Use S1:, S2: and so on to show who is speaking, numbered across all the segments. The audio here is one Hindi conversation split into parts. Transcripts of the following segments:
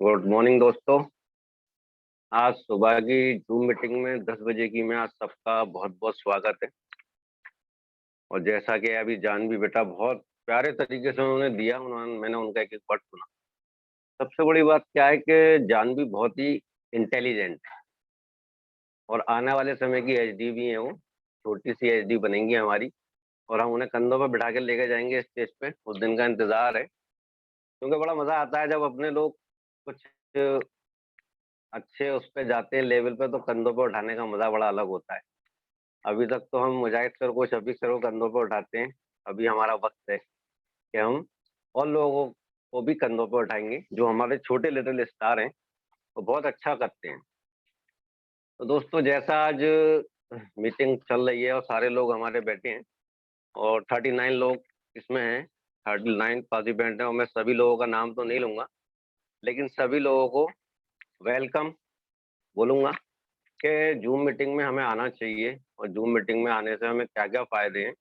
S1: गुड मॉर्निंग दोस्तों। आज सुबह की जूम मीटिंग में 10 बजे की में आज सबका बहुत बहुत स्वागत है। और जैसा कि अभी जानवी बेटा बहुत प्यारे तरीके से उन्होंने दिया, उन्होंने मैंने उनका एक एक वर्ड सुना। सबसे बड़ी बात क्या है कि जानवी बहुत ही इंटेलिजेंट है और आने वाले समय की एचडी भी है वो। छोटी सी एचडी बनेंगी हमारी और हम उन्हें कंधों पर बिठा के लेके जाएंगे स्टेज पे। उस दिन का इंतजार है, क्योंकि बड़ा मजा आता है जब अपने लोग कुछ अच्छे उस पे जाते हैं लेवल पे, तो कंधों पे उठाने का मजा बड़ा अलग होता है। अभी तक तो हम मुजाहिद सर को, शफीक सर को कंधों पे उठाते हैं। अभी हमारा वक्त है कि हम और लोगों को भी कंधों पे उठाएंगे। जो हमारे छोटे लिटिल स्टार हैं वो बहुत अच्छा करते हैं। तो दोस्तों, जैसा आज मीटिंग चल रही है और सारे लोग हमारे बैठे हैं और 39 लोग इसमें हैं, 39 पार्टिसिपेंट हैं, और मैं सभी लोगों का नाम तो नहीं लूंगा, लेकिन सभी लोगों को वेलकम बोलूंगा कि जूम मीटिंग में हमें आना चाहिए और जूम मीटिंग में आने से हमें क्या क्या फायदे हैं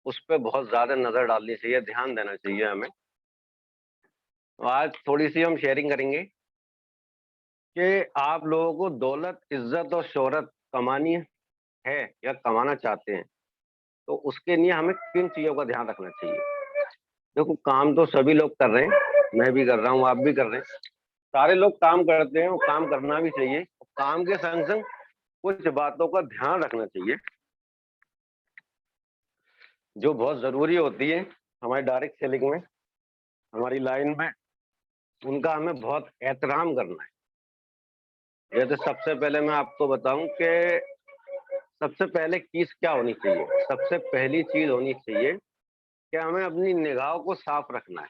S1: उस पे बहुत ज्यादा नजर डालनी चाहिए, ध्यान देना चाहिए हमें। तो आज थोड़ी सी हम शेयरिंग करेंगे कि आप लोगों को दौलत, इज्जत और शोहरत कमानी है या कमाना चाहते हैं, तो उसके लिए हमें किन चीजों का ध्यान रखना चाहिए। देखो, काम तो सभी लोग कर रहे हैं, मैं भी कर रहा हूँ, आप भी कर रहे हैं, सारे लोग काम करते हैं और काम करना भी चाहिए। काम के संग संग कुछ बातों का ध्यान रखना चाहिए जो बहुत जरूरी होती है हमारी डायरेक्ट सेलिंग में, हमारी लाइन में। उनका हमें बहुत एहतराम करना है। जैसे सबसे पहले मैं आपको बताऊं कि सबसे पहले चीज क्या होनी चाहिए। सबसे पहली चीज होनी चाहिए कि हमें अपनी निगाहों को साफ रखना है।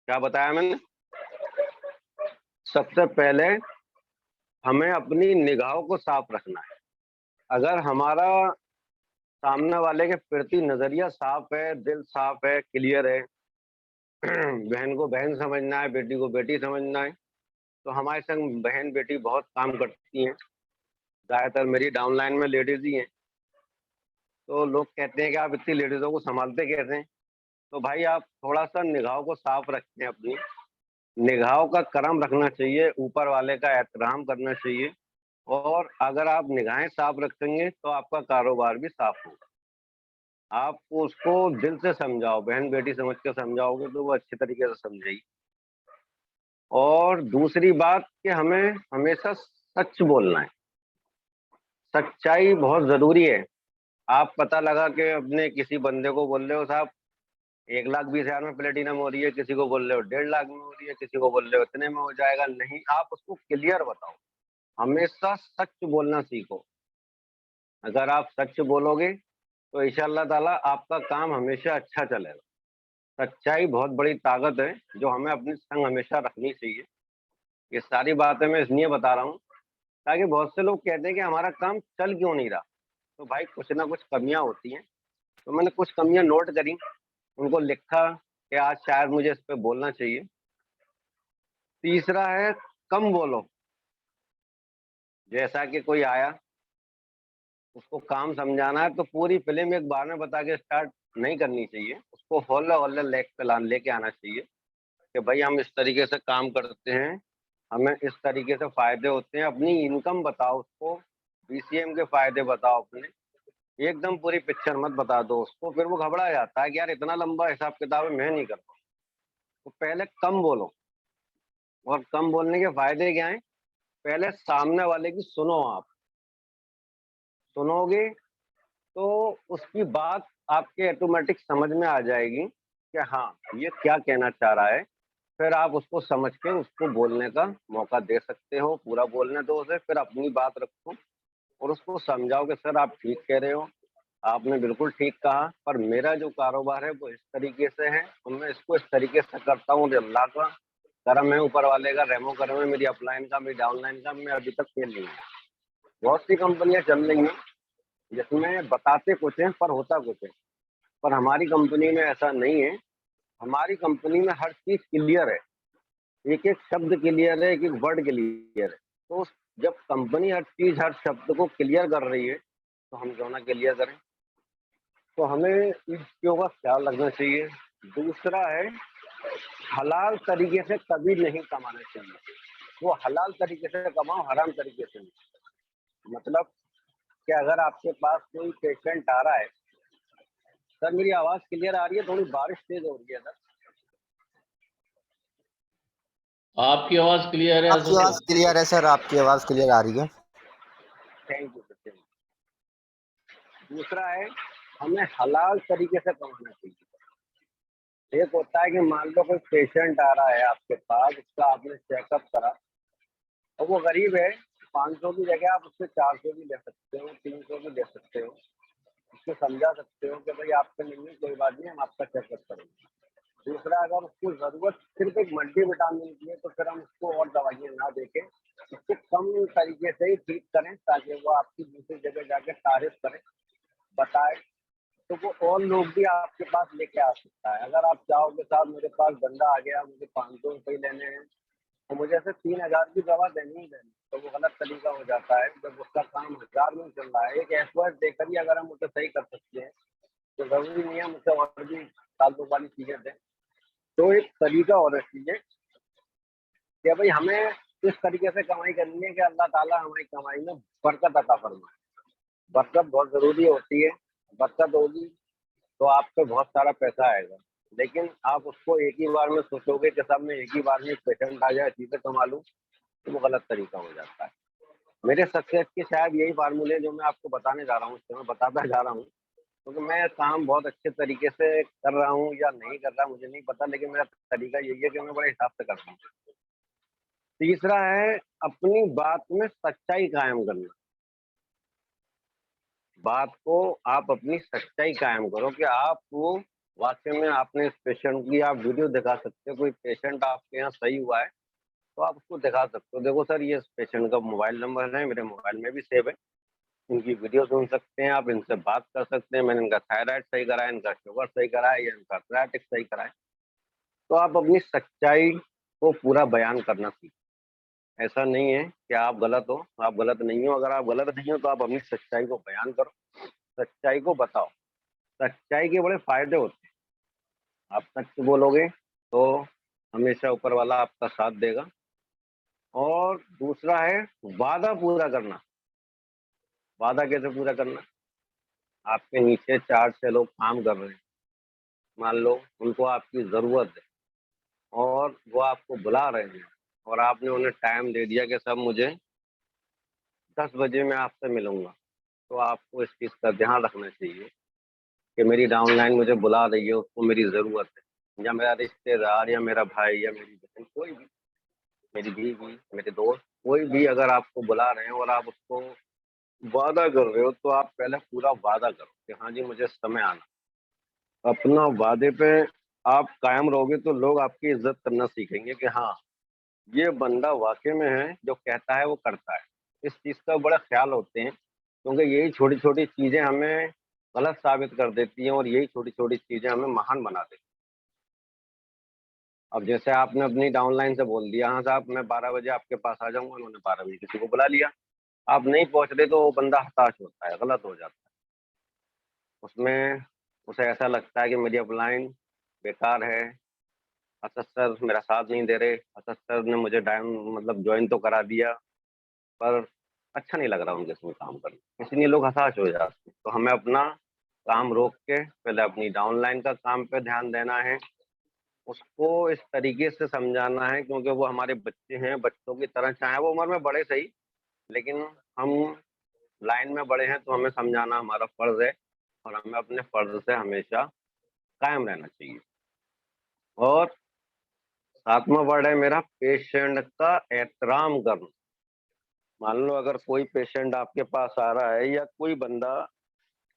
S1: क्या बताया मैंने? सबसे पहले हमें अपनी निगाहों को साफ रखना है। अगर हमारा सामने वाले के प्रति नजरिया साफ है, दिल साफ है, क्लियर है, बहन को बहन समझना है, बेटी को बेटी समझना है, तो हमारे संग बहन बेटी बहुत काम करती हैं। ज्यादातर मेरी डाउनलाइन में लेडीज ही हैं। तो लोग कहते हैं कि आप इतनी लेडीजों को संभालते कैसे हैं? तो भाई, आप थोड़ा सा निगाहों को साफ रखें। अपनी निगाहों का करम रखना चाहिए, ऊपर वाले का एहतराम करना चाहिए। और अगर आप निगाहें साफ रखेंगे तो आपका कारोबार भी साफ होगा। आप उसको दिल से समझाओ, बहन बेटी समझ के समझाओगे तो वो अच्छी तरीके से समझेगी। और दूसरी बात कि हमें हमेशा सच बोलना है। सच्चाई बहुत जरूरी है। आप पता लगा कि अपने किसी बंदे को बोल रहे हो, साहब 1,20,000 में प्लेटिनम हो रही है, किसी को बोल रहे हो 1,50,000 में हो रही है, किसी को बोल रहे हो इतने में हो जाएगा, नहीं, आप उसको क्लियर बताओ। हमेशा सच बोलना सीखो। अगर आप सच बोलोगे तो इंशाअल्लाह ताला आपका काम हमेशा अच्छा चलेगा। सच्चाई बहुत बड़ी ताकत है जो हमें अपने संग हमेशा रखनी चाहिए। ये सारी बातें मैं इसलिए बता रहा हूँ ताकि बहुत से लोग कहते हैं कि हमारा काम चल क्यों नहीं रहा। तो भाई, कुछ ना कुछ कमियां होती हैं। तो मैंने कुछ कमियां नोट करी, उनको लिखा कि आज शायद मुझे इस पे बोलना चाहिए। तीसरा है, कम बोलो। जैसा कि कोई आया, उसको काम समझाना है तो पूरी फिल्म एक बार में बता के स्टार्ट नहीं करनी चाहिए। उसको हौले हौले लेग पे लेके आना चाहिए कि भाई हम इस तरीके से काम करते हैं, हमें इस तरीके से फायदे होते हैं। अपनी इनकम बताओ उसको, बीसीएम के फायदे बताओ अपने। एकदम पूरी पिक्चर मत बता दो उसको, फिर वो घबरा जाता है कि यार इतना लंबा हिसाब किताब है, मैं नहीं कर पाऊँ। तो पहले कम बोलो। और कम बोलने के फायदे क्या हैं? पहले सामने वाले की सुनो। आप सुनोगे तो उसकी बात आपके ऑटोमेटिक समझ में आ जाएगी कि हाँ, ये क्या कहना चाह रहा है। फिर आप उसको समझ के उसको बोलने का मौका दे सकते हो। पूरा बोलने दो उसे, फिर अपनी बात रखो और उसको समझाओ कि सर आप ठीक कह रहे हो, आपने बिल्कुल ठीक कहा, पर मेरा जो कारोबार है वो इस तरीके से है और मैं इसको इस तरीके से करता हूँ। अल्लाह का करम है, ऊपर वाले का रहमो करम है, मेरी अपलाइन का, मेरी डाउनलाइन का, मैं अभी तक फेल नहीं हुआ। बहुत सी कंपनियां चल रही हैं जिसमें बताते कुछ हैं पर होता कुछ है, पर हमारी कंपनी में ऐसा नहीं है। हमारी कंपनी में हर चीज क्लियर है, एक एक शब्द क्लियर है, एक एक वर्ड क्लियर है। तो जब कंपनी हर चीज, हर शब्द को क्लियर कर रही है तो हम क्यों ना क्लियर करें। तो हमें इन चीजों का ख्याल रखना चाहिए। दूसरा है, हलाल तरीके से कभी नहीं कमाना चाहिए। वो हलाल तरीके से कमाओ, हराम तरीके से नहीं। मतलब कि अगर आपके पास कोई पेशेंट आ रहा है, सर मेरी आवाज़ क्लियर आ रही है? थोड़ी बारिश तेज़ हो रही है सर।
S2: आपकी आवाज क्लियर है
S3: आपकी आवाज क्लियर है सर, आपकी आवाज क्लियर आ रही है।
S1: Thank you sir, thank you. दूसरा है, हमें हलाल तरीके से कमाना चाहिए। एक होता है कि मान लो कोई पेशेंट आ रहा है आपके पास, उसका आपने चेकअप करा और वो गरीब है, 500 की जगह आप उससे 400 भी ले सकते हो, 300 भी ले सकते हो। उसको समझा सकते हो कि भाई आपसे मिलने कोई बात नहीं, हम आपका चेकअप करेंगे। दूसरा, अगर उसको ज़रूरत सिर्फ एक मल्टीविटामिन की है तो फिर हम उसको और दवाइयाँ ना देके उसको कम तरीके से ही ठीक करें, ताकि वो आपकी दूसरी जगह जाके तारीफ करे, बताए, तो वो और लोग भी आपके पास लेके आ सकता है। अगर आप चाहोगे साहब मेरे पास बंदा आ गया, मुझे 500 रुपये लेने हैं तो मुझे ऐसे 3000 की दवा देनी ही देनी, तो वो गलत तरीका हो जाता है। जब उसका काम 1000 में चल रहा है, एक एफर्ट देकर ही अगर हम उसे सही कर सकते हैं तो ज़रूरी नहीं है मुझसे और भी फालतू वाली चीज़ें दें। तो एक तरीका होना चाहिए कि भाई हमें इस तरीके से कमाई करनी है कि अल्लाह ताला हमारी कमाई में बरकत अता फरमाए। बरकत बहुत ज़रूरी होती है। बरकत होगी तो आप पे बहुत सारा पैसा आएगा, लेकिन आप उसको एक ही बार में सोचोगे कि साहब मैं एक ही बार में पेशेंट आ जाए चीज़ें कमा लूँ, तो वो गलत तरीका हो जाता है। मेरे सक्सेस के शायद यही फार्मूले जो मैं आपको बताने जा रहा हूँ, इससे मैं बताता जा रहा हूँ, क्योंकि मैं काम बहुत अच्छे तरीके से कर रहा हूँ या नहीं कर रहा मुझे नहीं पता, लेकिन मेरा तरीका यही है कि मैं बड़े हिसाब से करता हूँ। तीसरा है, अपनी बात में सच्चाई कायम करना। बात को आप अपनी सच्चाई कायम करो कि आप वो वाक़ई में आपने इस पेशेंट की आप वीडियो दिखा सकते हो, कोई पेशेंट आपके यहाँ सही हुआ है, तो आप उसको दिखा सकते हो। देखो सर, ये इस पेशेंट का मोबाइल नंबर है, मेरे मोबाइल में भी सेव है। इनकी वीडियो सुन सकते हैं आप, इनसे बात कर सकते हैं। मैंने इनका थायराइड सही करा है, इनका शुगर सही करा है या इनका आर्थराइटिस सही करा है। तो आप अपनी सच्चाई को पूरा बयान करना सीखें। ऐसा नहीं है कि आप गलत हो, आप गलत नहीं हो। अगर आप गलत नहीं हो तो आप अपनी सच्चाई को बयान करो, सच्चाई को बताओ। सच्चाई के बड़े फ़ायदे होते हैं। आप सच बोलोगे तो हमेशा ऊपर वाला आपका साथ देगा। और दूसरा है वादा पूरा करना। वादा कैसे पूरा करना? आपके नीचे 4-6 लोग काम कर रहे हैं, मान लो उनको आपकी ज़रूरत है और वो आपको बुला रहे हैं और आपने उन्हें टाइम दे दिया कि साहब मुझे 10 बजे मैं आपसे मिलूँगा। तो आपको इस चीज़ का ध्यान रखना चाहिए कि मेरी डाउनलाइन मुझे बुला रही है, उसको मेरी ज़रूरत है, या मेरा रिश्तेदार या मेरा भाई या मेरी बहन, कोई भी, मेरी बीवी, मेरे दोस्त, कोई भी अगर आपको बुला रहे हैं और आप उसको वादा कर रहे हो, तो आप पहले पूरा वादा करो कि हाँ जी, मुझे समय आना। अपना वादे पे आप कायम रहोगे तो लोग आपकी इज़्ज़त करना सीखेंगे कि हाँ, ये बंदा वाक़ई में है, जो कहता है वो करता है। इस चीज़ का बड़ा ख़्याल होते हैं, क्योंकि यही छोटी-छोटी चीज़ें हमें गलत साबित कर देती हैं और यही छोटी-छोटी चीज़ें हमें महान बना देती हैं। अब जैसे आपने अपनी डाउनलाइन से बोल दिया, हाँ साहब मैं 12 बजे आपके पास आ जाऊँगा, उन्होंने 12 बजे किसी को बुला लिया। आप नहीं पहुँच रहे तो वो बंदा हताश होता है, गलत हो जाता है। उसमें उसे ऐसा लगता है कि मेरी अपलाइन बेकार है, असद सर मेरा साथ नहीं दे रहे, असद सर ने मुझे मतलब जॉइन तो करा दिया, पर अच्छा नहीं लग रहा उनके साथ काम करना, इसलिए लोग हताश हो जाते हैं। तो हमें अपना काम रोक के पहले अपनी डाउनलाइन का काम पे ध्यान देना है, उसको इस तरीके से समझाना है, क्योंकि वो हमारे बच्चे हैं, बच्चों की तरह, चाहे वो उम्र में बड़े सही, लेकिन हम लाइन में बड़े हैं तो हमें समझाना हमारा फ़र्ज़ है और हमें अपने फ़र्ज़ से हमेशा कायम रहना चाहिए। और 7वां वर्ड है मेरा, पेशेंट का एहतराम करना। मान लो अगर कोई पेशेंट आपके पास आ रहा है या कोई बंदा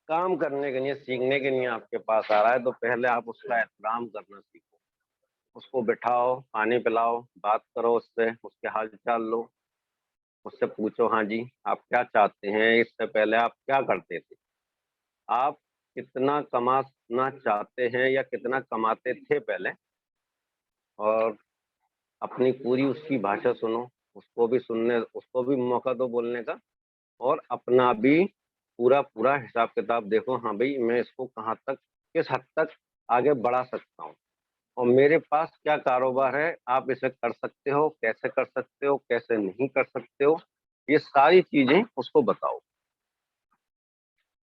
S1: काम करने के लिए, सीखने के लिए आपके पास आ रहा है, तो पहले आप उसका एहतराम करना सीखो। उसको बिठाओ, पानी पिलाओ, बात करो उससे, उसके हाल-चाल लो, उससे पूछो हाँ जी, आप क्या चाहते हैं? इससे पहले आप क्या करते थे? आप कितना कमाना चाहते हैं या कितना कमाते थे पहले? और अपनी पूरी उसकी भाषा सुनो, उसको भी मौका दो बोलने का, और अपना भी पूरा-पूरा हिसाब-किताब देखो, हाँ भई मैं इसको कहाँ तक, किस हद तक आगे बढ़ा सकता हूँ। और मेरे पास क्या कारोबार है, आप इसे कर सकते हो, कैसे नहीं कर सकते हो, ये सारी चीजें उसको बताओ।